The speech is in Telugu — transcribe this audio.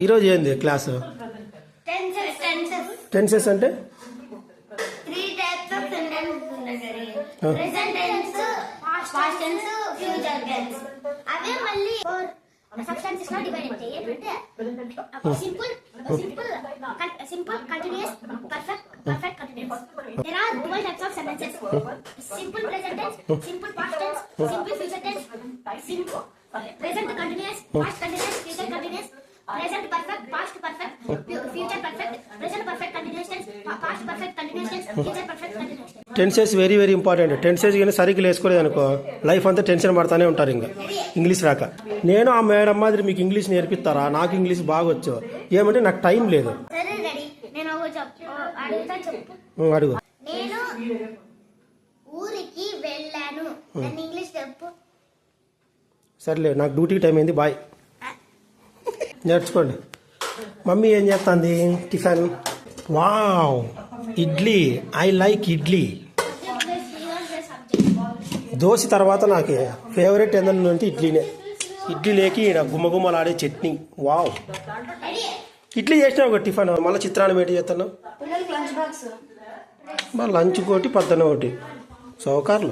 ఈరోజు ఏంది క్లాసు? టెన్సెస్ అంటే substances not divided into simple, continuous, perfect continuous. There are 12 types of sentences: simple present tense, simple past tense, simple future tense, simple present continuous, past continuous, future continuous, present perfect, past perfect, future perfect, present perfect continuous tense, past perfect continuous tense, future perfect continuous tense. Tenses very very important. Tenses కానీ సరిగ్గా వేసుకోలేదు అనుకో లైఫ్ అంతా టెన్షన్ పడతానే ఉంటారు. ఇంకా ఇంగ్లీష్ రాక నేను ఆ మేడం మాదిరి మీకు ఇంగ్లీష్ నేర్పిస్తారా? నాకు ఇంగ్లీష్ బాగా వచ్చు. ఏమంటే నాకు టైం లేదు. అడుగు. నేను ఊరికి వెళ్ళాను. ఇంగ్లీష్ చెప్పు. సర్లే, నాకు డ్యూటీ టైం అయింది. బాయ్. నేర్చుకోండి. మమ్మీ ఏం చేస్తుంది? Tiffin. Wow, idli. I like idli. Dosa తర్వాత నాకు ఫేవరెట్ ఏంటంటే అంటే ఇడ్లీనే. ఇడ్లీ లేకి గుమ్మగుమ్మలాడే చట్నీ. వావ్, ఇడ్లీ చేసినా ఒక టిఫిన్. మళ్ళీ చిత్రాన్ని ఏంటి చేస్తున్నావు? లంచ్ ఒకటి, పొద్దున ఒకటి. సౌకర్యాలు.